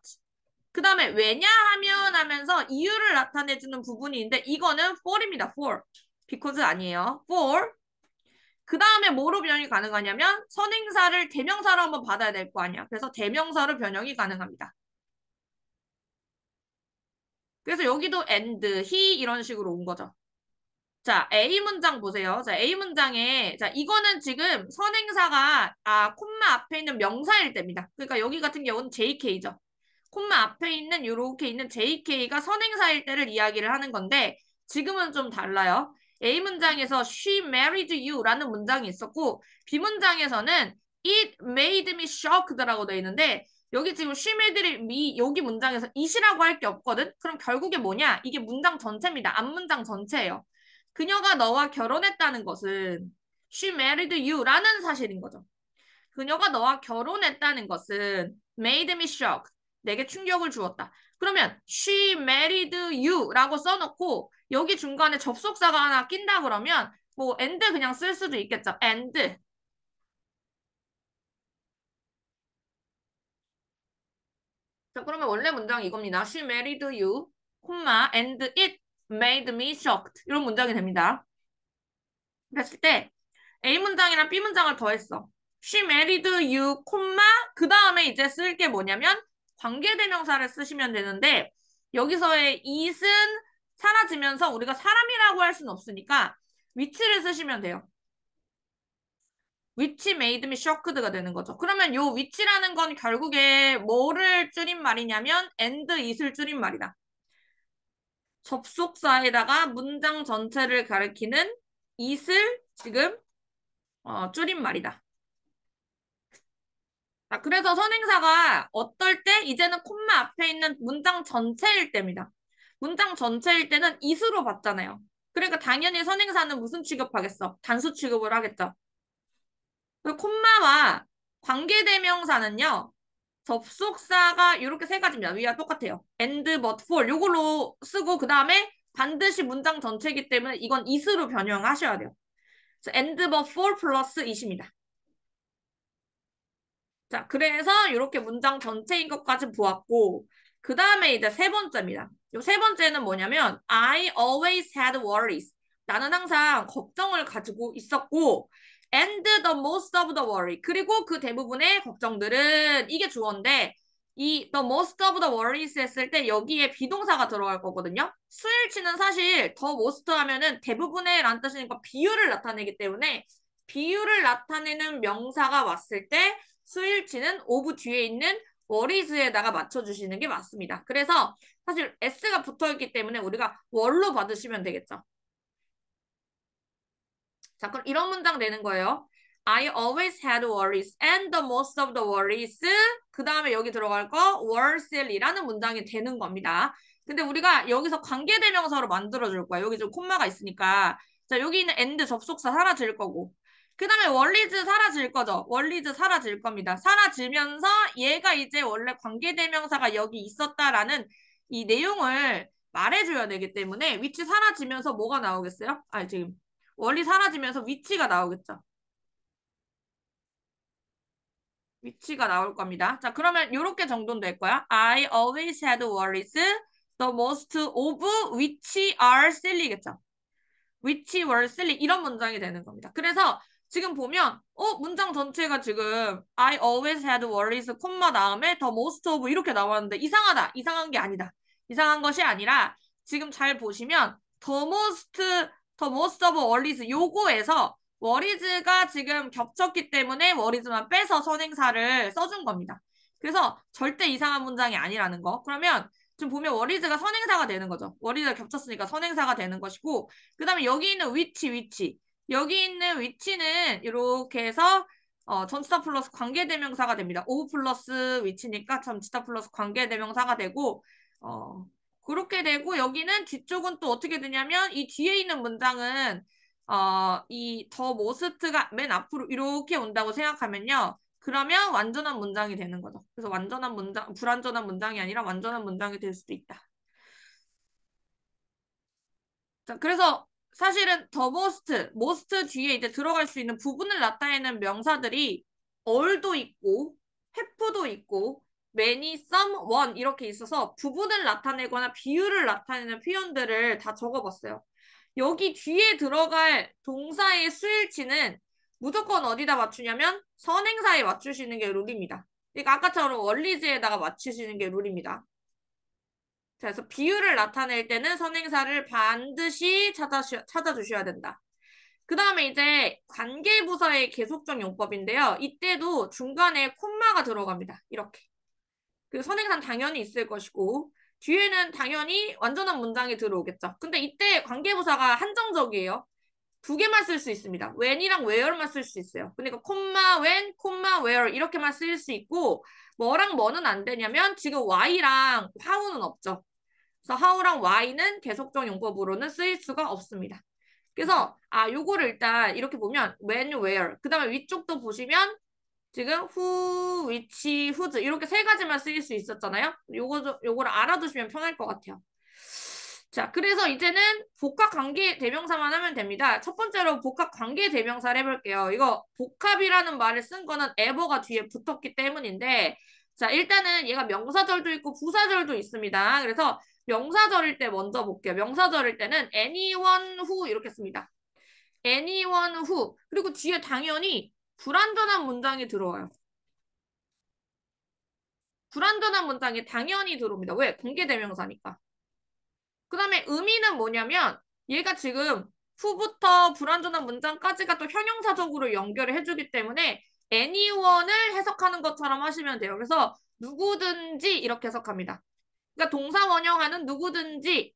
S1: 그 다음에 왜냐하면 하면서 이유를 나타내주는 부분이 있는데 이거는 for입니다. for because 아니에요. for 그 다음에 뭐로 변형이 가능하냐면 선행사를 대명사로 한번 받아야 될 거 아니야. 그래서 대명사로 변형이 가능합니다. 그래서 여기도 and, he 이런 식으로 온 거죠. 자, A 문장 보세요. 자, A 문장에, 자, 이거는 지금 선행사가, 콤마 앞에 있는 명사일 때입니다. 그러니까 여기 같은 경우는 JK죠. 콤마 앞에 있는, 요렇게 있는 JK가 선행사일 때를 이야기를 하는 건데, 지금은 좀 달라요. A 문장에서 she married you 라는 문장이 있었고, B 문장에서는 it made me shocked라고 되어 있는데, 여기 지금 she made me, 여기 문장에서 it이라고 할 게 없거든? 그럼 결국에 뭐냐? 이게 문장 전체입니다. 앞문장 전체예요. 그녀가 너와 결혼했다는 것은 she married you라는 사실인 거죠. 그녀가 너와 결혼했다는 것은 made me shocked. 내게 충격을 주었다. 그러면 she married you라고 써놓고 여기 중간에 접속사가 하나 낀다 그러면 뭐 and 그냥 쓸 수도 있겠죠. and. 자, 그러면 원래 문장 이겁니다. She married you, and it made me shocked. 이런 문장이 됩니다. 그랬을 때 A 문장이랑 B 문장을 더했어. She married you, 그 다음에 이제 쓸 게 뭐냐면 관계대명사를 쓰시면 되는데 여기서의 it은 사라지면서 우리가 사람이라고 할 수는 없으니까 which를 쓰시면 돼요. which made me shocked가 되는 거죠. 그러면 요 which라는 건 결국에 뭐를 줄인 말이냐면 and it을 줄인 말이다. 접속사에다가 문장 전체를 가리키는 it을 지금 줄인 말이다. 자, 그래서 선행사가 어떨 때 이제는 콤마 앞에 있는 문장 전체일 때입니다. 문장 전체일 때는 it으로 봤잖아요. 그러니까 당연히 선행사는 무슨 취급하겠어? 단수 취급을 하겠죠. 그 콤마와 관계대명사는요. 접속사가 이렇게 세 가지입니다. 위와 똑같아요. and, but, for 요걸로 쓰고 그 다음에 반드시 문장 전체이기 때문에 이건 it으로 변형하셔야 돼요. 그래서 and, but, for 플러스 it입니다. 자, 그래서 이렇게 문장 전체인 것까지 보았고 그 다음에 이제 세 번째입니다. 이 세 번째는 뭐냐면 I always had worries. 나는 항상 걱정을 가지고 있었고 and the most of the worry. 그리고 그 대부분의 걱정들은 이게 주어인데 이 the most of the worries 했을 때 여기에 비동사가 들어갈 거거든요. 수일치는 사실 the most 하면은 대부분의 라는 뜻이니까 비율을 나타내기 때문에 비율을 나타내는 명사가 왔을 때 수일치는 of 뒤에 있는 whatis에다가 맞춰주시는 게 맞습니다. 그래서 사실 s가 붙어있기 때문에 우리가 월로 받으시면 되겠죠. 자, 그럼 이런 문장 되는 거예요. I always had worries and the most of the worries 그 다음에 여기 들어갈 거 were silly라는 문장이 되는 겁니다. 근데 우리가 여기서 관계대명사로 만들어줄 거야. 여기 좀 콤마가 있으니까. 자, 여기 있는 and 접속사 사라질 거고. 그 다음에 worries 사라질 거죠. worries 사라질 겁니다. 사라지면서 얘가 이제 원래 관계대명사가 여기 있었다라는 이 내용을 말해줘야 되기 때문에 위치 사라지면서 뭐가 나오겠어요? 아, 지금 원리 사라지면서 위치가 나오겠죠. 위치가 나올 겁니다. 자, 그러면 이렇게 정도는 될 거야. I always had worries. The most of which are silly겠죠. which were silly 이런 문장이 되는 겁니다. 그래서 지금 보면 문장 전체가 지금 I always had worries 콤마 다음에 the most of 이렇게 나왔는데 이상하다. 이상한 게 아니다. 이상한 것이 아니라 지금 잘 보시면 the most of worries 요거에서 worries가 지금 겹쳤기 때문에 worries만 빼서 선행사를 써준 겁니다. 그래서 절대 이상한 문장이 아니라는 거. 그러면 지금 보면 worries가 선행사가 되는 거죠. worries가 겹쳤으니까 선행사가 되는 것이고 그 다음에 여기 있는 위치. 여기 있는 위치는 이렇게 해서 전치사 플러스 관계대명사가 됩니다. of 플러스 위치니까 전치사 플러스 관계대명사가 되고 그렇게 되고 여기는 뒤쪽은 또 어떻게 되냐면 이 뒤에 있는 문장은 이 더 모스트가 맨 앞으로 이렇게 온다고 생각하면요. 그러면 완전한 문장이 되는 거죠. 그래서 완전한 문장, 불완전한 문장이 아니라 완전한 문장이 될 수도 있다. 자, 그래서 사실은 더 모스트 뒤에 이제 들어갈 수 있는 부분을 나타내는 명사들이 all도 있고, have도 있고, many, some, one 이렇게 있어서 부분을 나타내거나 비율을 나타내는 표현들을 다 적어봤어요. 여기 뒤에 들어갈 동사의 수일치는 무조건 어디다 맞추냐면 선행사에 맞추시는 게 룰입니다. 그러니까 아까처럼 원리즈에다가 맞추시는 게 룰입니다. 자, 그래서 비율을 나타낼 때는 선행사를 반드시 찾아주셔야 된다. 그 다음에 이제 관계부서의 계속적 용법인데요. 이때도 중간에 콤마가 들어갑니다. 이렇게. 그 선행사는 당연히 있을 것이고 뒤에는 당연히 완전한 문장이 들어오겠죠. 근데 이때 관계부사가 한정적이에요. 두 개만 쓸 수 있습니다. when이랑 where만 쓸 수 있어요. 그러니까 콤마 when, 콤마 where 이렇게만 쓸 수 있고 뭐랑 뭐는 안 되냐면 지금 why랑 how는 없죠. 그래서 how랑 why는 계속적 용법으로는 쓰일 수가 없습니다. 그래서 요거를 일단 이렇게 보면 when, where 그 다음에 위쪽도 보시면 지금 who, which, whose 이렇게 세 가지만 쓰일 수 있었잖아요. 요거를 알아두시면 편할 것 같아요. 자, 그래서 이제는 복합관계 대명사만 하면 됩니다. 첫 번째로 복합관계 대명사를 해볼게요. 이거 복합이라는 말을 쓴 거는 ever가 뒤에 붙었기 때문인데 자, 일단은 얘가 명사절도 있고 부사절도 있습니다. 그래서 명사절일 때 먼저 볼게요. 명사절일 때는 anyone who 이렇게 씁니다. anyone who 그리고 뒤에 당연히 불완전한 문장이 들어와요. 불완전한 문장이 당연히 들어옵니다. 왜? 관계대명사니까. 그 다음에 의미는 뭐냐면 얘가 지금 후부터 불완전한 문장까지가 또 형용사적으로 연결을 해주기 때문에 anyone을 해석하는 것처럼 하시면 돼요. 그래서 누구든지 이렇게 해석합니다. 그러니까 동사 원형하는 누구든지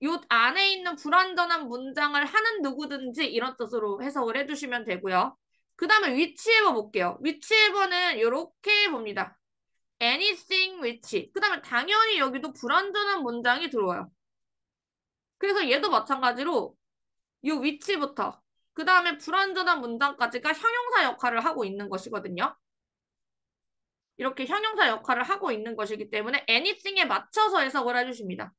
S1: 요 안에 있는 불완전한 문장을 하는 누구든지 이런 뜻으로 해석을 해주시면 되고요. 그 다음에 위치에버 볼게요. 위치에버는 이렇게 봅니다. anything which. 그 다음에 당연히 여기도 불완전한 문장이 들어와요. 그래서 얘도 마찬가지로 이 위치부터 그 다음에 불완전한 문장까지가 형용사 역할을 하고 있는 것이거든요. 이렇게 형용사 역할을 하고 있는 것이기 때문에 anything에 맞춰서 해석을 해주십니다.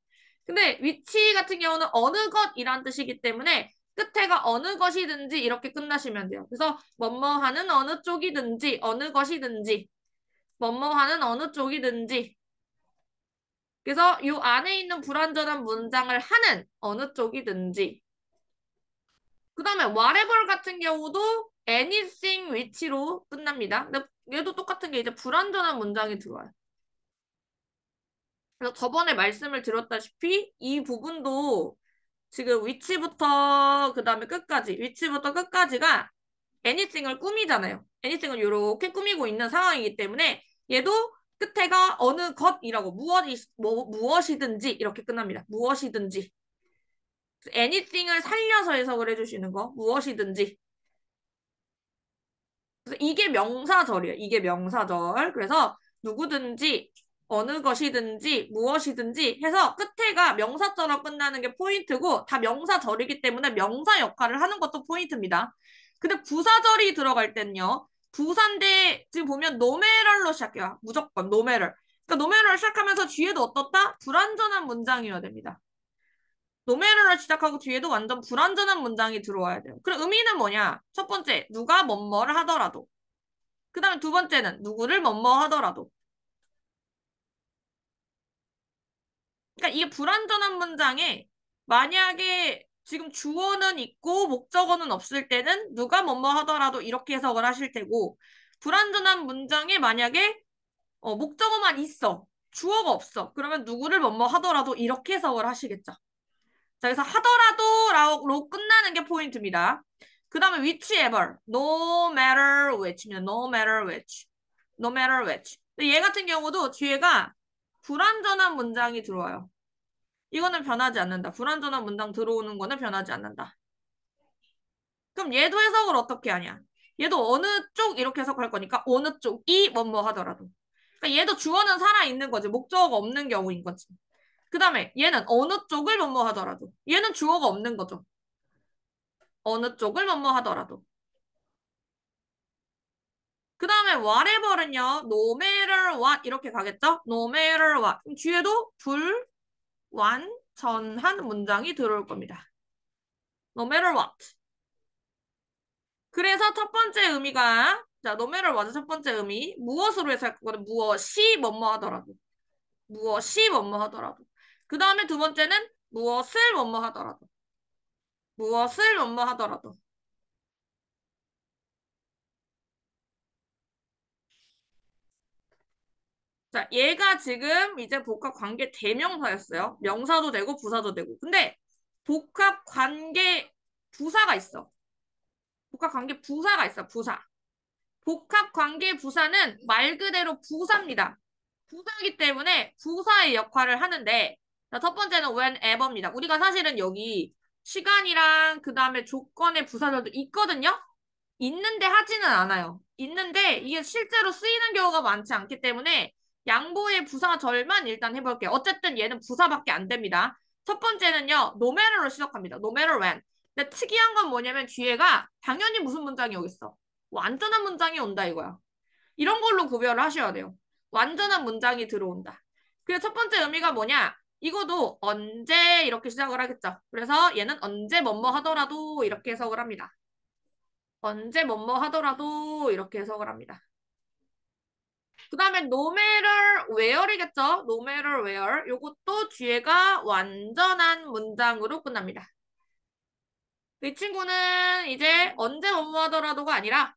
S1: 근데 위치 같은 경우는 어느 것이란 뜻이기 때문에 끝에가 어느 것이든지 이렇게 끝나시면 돼요. 그래서 뭐뭐 하는 어느 쪽이든지 어느 것이든지 뭐뭐 하는 어느 쪽이든지 그래서 이 안에 있는 불완전한 문장을 하는 어느 쪽이든지 그 다음에 whatever 같은 경우도 anything which로 끝납니다. 근데 얘도 똑같은 게 이제 불완전한 문장이 들어와요. 그래서 저번에 말씀을 드렸다시피 이 부분도 지금 위치부터 그다음에 끝까지, 위치부터 끝까지가 anything을 꾸미잖아요. anything을 이렇게 꾸미고 있는 상황이기 때문에 얘도 끝에가 어느 것이라고 무엇이든지 이렇게 끝납니다. 무엇이든지. anything을 살려서 해석을 해주시는 거. 무엇이든지. 그래서 이게 명사절이에요. 이게 명사절. 그래서 누구든지 어느 것이든지 무엇이든지 해서 끝에가 명사절로 끝나는 게 포인트고 다 명사절이기 때문에 명사 역할을 하는 것도 포인트입니다. 근데 부사절이 들어갈 때는요. 부사인데 지금 보면 노메럴로 시작해요. 무조건 노메럴. 그러니까 노메럴 시작하면서 뒤에도 어떻다? 불완전한 문장이어야 됩니다. 노메럴을 시작하고 뒤에도 완전 불완전한 문장이 들어와야 돼요. 그럼 의미는 뭐냐? 첫 번째, 누가 뭐뭐를 하더라도. 그 다음에 두 번째는 누구를 뭐뭐 하더라도. 그러니까 이게 불완전한 문장에 만약에 지금 주어는 있고 목적어는 없을 때는 누가 뭐뭐 하더라도 이렇게 해석을 하실 테고 불완전한 문장에 만약에 목적어만 있어. 주어가 없어. 그러면 누구를 뭐뭐 하더라도 이렇게 해석을 하시겠죠. 자, 그래서 하더라도로 끝나는 게 포인트입니다. 그 다음에 whichever, no matter which입니다. no matter which, no matter which. 근데 얘 같은 경우도 뒤에가 불완전한 문장이 들어와요. 이거는 변하지 않는다. 불완전한 문장 들어오는 거는 변하지 않는다. 그럼 얘도 해석을 어떻게 하냐? 얘도 어느 쪽 이렇게 해석할 거니까 어느 쪽이 뭐뭐 하더라도. 그러니까 얘도 주어는 살아있는 거지. 목적어가 없는 경우인 거지. 그 다음에 얘는 어느 쪽을 뭐뭐 하더라도. 얘는 주어가 없는 거죠. 어느 쪽을 뭐뭐 하더라도. 그 다음에 whatever는요. no matter what 이렇게 가겠죠? no matter what. 그럼 뒤에도 불완전한 문장이 들어올 겁니다. no matter what. 그래서 첫 번째 의미가 자, no matter what 첫 번째 의미 무엇으로 해석할 거거든. 무엇이 뭐뭐 하더라도. 무엇이 뭐뭐 하더라도. 그 다음에 두 번째는 무엇을 뭐뭐 하더라도. 무엇을 뭐뭐 하더라도. 자, 얘가 지금 이제 복합 관계 대명사였어요. 명사도 되고 부사도 되고. 근데 복합 관계 부사가 있어. 복합 관계 부사가 있어. 부사. 복합 관계 부사는 말 그대로 부사입니다. 부사이기 때문에 부사의 역할을 하는데 자, 첫 번째는 whenever입니다. 우리가 사실은 여기 시간이랑 그 다음에 조건의 부사절도 있거든요. 있는데 하지는 않아요. 있는데 이게 실제로 쓰이는 경우가 많지 않기 때문에 양보의 부사절만 일단 해볼게요. 어쨌든 얘는 부사밖에 안 됩니다. 첫 번째는요. no matter로 시작합니다. no matter when. 근데 특이한 건 뭐냐면 뒤에가 당연히 무슨 문장이 오겠어. 완전한 문장이 온다 이거야. 이런 걸로 구별을 하셔야 돼요. 완전한 문장이 들어온다. 그래서 첫 번째 의미가 뭐냐? 이거도 언제 이렇게 시작을 하겠죠. 그래서 얘는 언제 뭐뭐 하더라도 이렇게 해석을 합니다. 언제 뭐뭐 하더라도 이렇게 해석을 합니다. 그 다음에 no matter where이겠죠? no matter where. 요것도 뒤에가 완전한 문장으로 끝납니다. 이 친구는 이제 언제 뭐뭐 하더라도가 아니라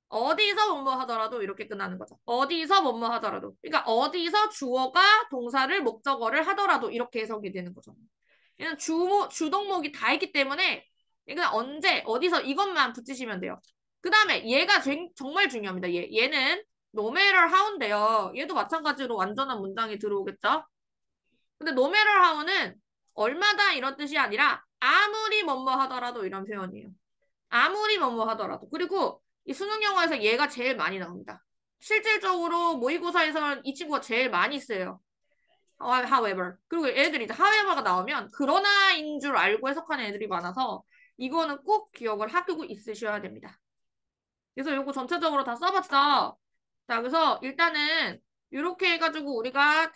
S1: 어디서 뭐뭐 하더라도 이렇게 끝나는 거죠. 어디서 뭐뭐 하더라도. 그러니까 어디서 주어가 동사를 목적어를 하더라도 이렇게 해석이 되는 거죠. 얘는 주동목이 다 있기 때문에 그냥 언제 어디서 이것만 붙이시면 돼요. 그 다음에 얘가 정말 중요합니다. 얘는 no matter how인데요. 얘도 마찬가지로 완전한 문장이 들어오겠죠. 근데 no matter how는 얼마다 이런 뜻이 아니라 아무리 뭐뭐 하더라도 이런 표현이에요. 아무리 뭐뭐 하더라도. 그리고 이 수능 영어에서 얘가 제일 많이 나옵니다. 실질적으로 모의고사에서는 이 친구가 제일 많이 쓰여요. however. 그리고 애들이 이제 however가 나오면 그러나인 줄 알고 해석하는 애들이 많아서 이거는 꼭 기억을 하고 있으셔야 됩니다. 그래서 요거 전체적으로 다 써봤어. 자, 그래서 일단은 이렇게 해가지고 우리가